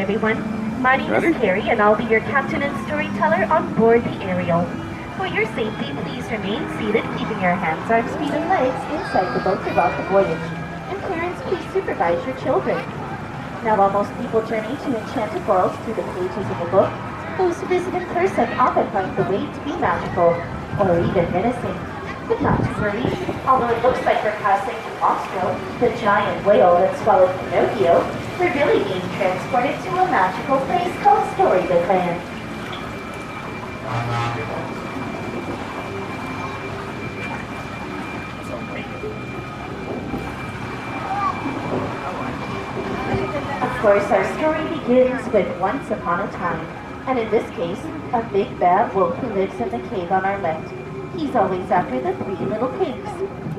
Everyone. My name is Carrie, and I'll be your captain and storyteller on board the Ariel. For your safety, please remain seated, keeping your hands, arms, feet, and legs inside the boat throughout the voyage. And parents, please supervise your children. Now, while most people journey to enchanted worlds through the pages of a book, those who visit in person often find the way to be magical, or even menacing. But not to worry, although it looks like we're passing through Monstro, the giant whale that swallowed Pinocchio, we're really being transported to a magical place called Storybook Land. Of course, our story begins with once upon a time, and in this case, a big bad wolf who lives in the cave on our left. He's always after the three little pigs.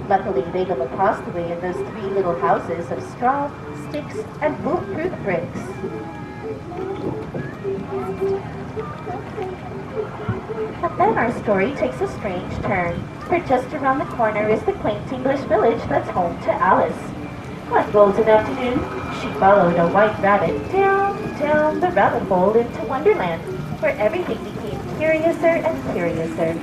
Luckily, they live across the way in those three little houses of straw, sticks, and wolf-proof bricks. But then our story takes a strange turn, for just around the corner is the quaint English village that's home to Alice. One golden afternoon, she followed a white rabbit down the rabbit hole into Wonderland, where everything became curiouser and curiouser.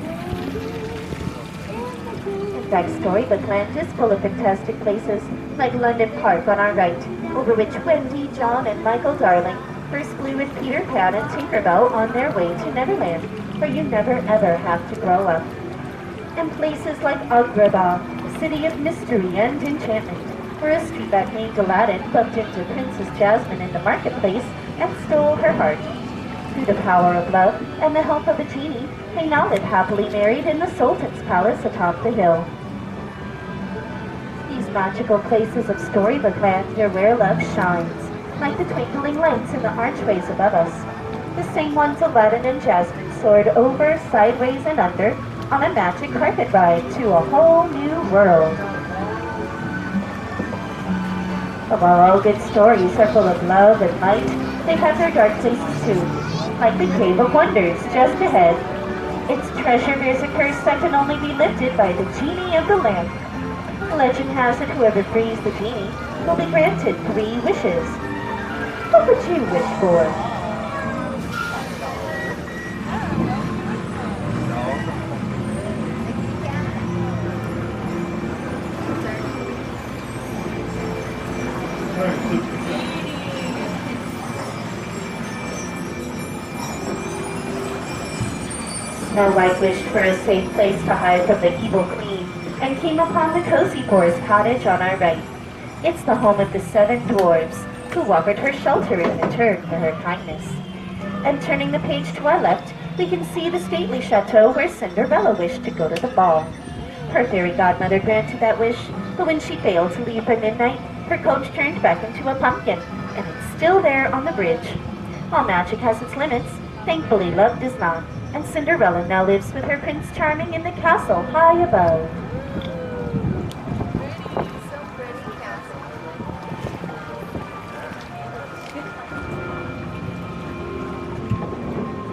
In fact, Storybook Land is full of fantastic places, like London Park on our right, over which Wendy, John, and Michael Darling first flew with Peter Pan and Tinkerbell on their way to Neverland, where you never ever have to grow up. And places like Agrabah, a city of mystery and enchantment, where a street rat named Aladdin bumped into Princess Jasmine in the marketplace and stole her heart. Through the power of love and the help of a genie, they now live happily married in the Sultan's palace atop the hill. These magical places of Storybook Land are where love shines, like the twinkling lights in the archways above us, the same ones Aladdin and Jasmine soared over, sideways, and under on a magic carpet ride to a whole new world. But while all good stories are full of love and light, they have their dark places too, like the Cave of Wonders just ahead. Its treasure bears a curse that can only be lifted by the genie of the lamp. Legend has it whoever frees the genie will be granted 3 wishes. What would you wish for? Snow White wished for a safe place to hide from the evil queen, and came upon the cozy forest cottage on our right. It's the home of the 7 dwarves, who offered her shelter in return for her kindness. And turning the page to our left, we can see the stately chateau where Cinderella wished to go to the ball. Her fairy godmother granted that wish, but when she failed to leave by midnight, her coach turned back into a pumpkin, and it's still there on the bridge. While magic has its limits, thankfully love does not, and Cinderella now lives with her Prince Charming in the castle high above.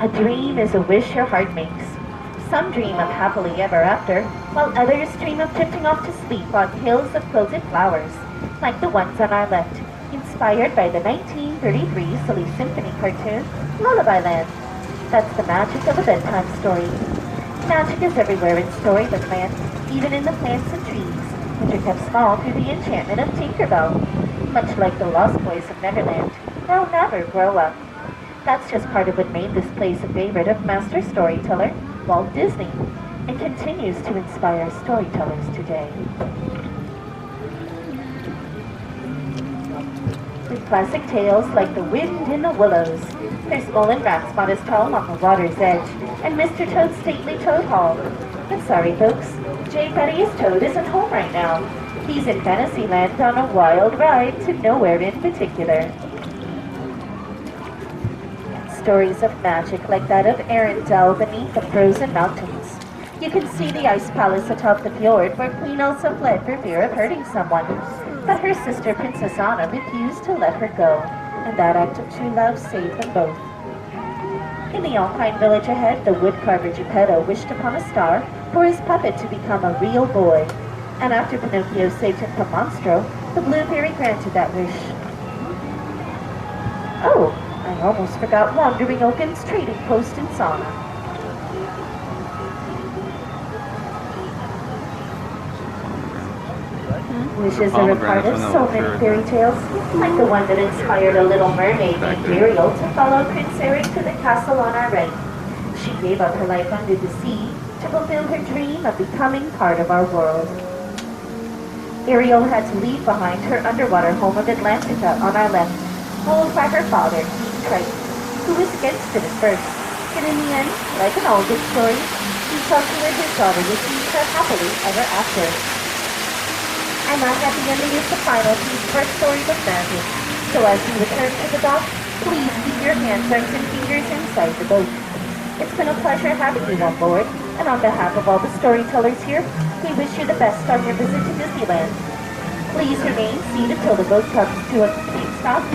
A dream is a wish your heart makes. Some dream of happily ever after, while others dream of drifting off to sleep on hills of quilted flowers, like the ones on our left, inspired by the 1933 Silly Symphony cartoon, Lullaby Land. That's the magic of a bedtime story. Magic is everywhere in Storybook Land, even in the plants and trees, which are kept small through the enchantment of Tinkerbell. Much like the Lost Boys of Neverland, they'll never grow up. That's just part of what made this place a favorite of master storyteller Walt Disney, and continues to inspire storytellers today. With classic tales like The Wind in the Willows, there's Mole Rat's modest home on the water's edge, and Mr. Toad's stately Toad Hall. But sorry folks, J. Thaddeus Toad isn't home right now. He's in Fantasyland on a wild ride to nowhere in particular. Stories of magic like that of Arendelle beneath the frozen mountains. You can see the ice palace atop the fjord where Queen Elsa fled for fear of hurting someone, but her sister Princess Anna refused to let her go, and that act of true love saved them both. In the Alpine village ahead, the woodcarver Geppetto wished upon a star for his puppet to become a real boy, and after Pinocchio saved him from Monstro, the Blue Fairy granted that wish. Oh, I almost forgot Wandering Oaken's trading post in Sauna. Wishes are a part of so many fairy tales, like the one that inspired a little mermaid named Ariel to follow Prince Eric to the castle on our right. She gave up her life under the sea to fulfill her dream of becoming part of our world. Ariel had to leave behind her underwater home of Atlantica on our left, ruled by her father, King Triton, who was against it at first. And in the end, like in all good stories, he fell to where his daughter received her happily ever after. And that happy ending is the final piece of our storybook magic. So as you return to the dock, please keep your hands, arms, and fingers inside the boat. It's been a pleasure having you on board, and on behalf of all the storytellers here, we wish you the best on your visit to Disneyland. Please remain seated till the boat comes to a complete stop.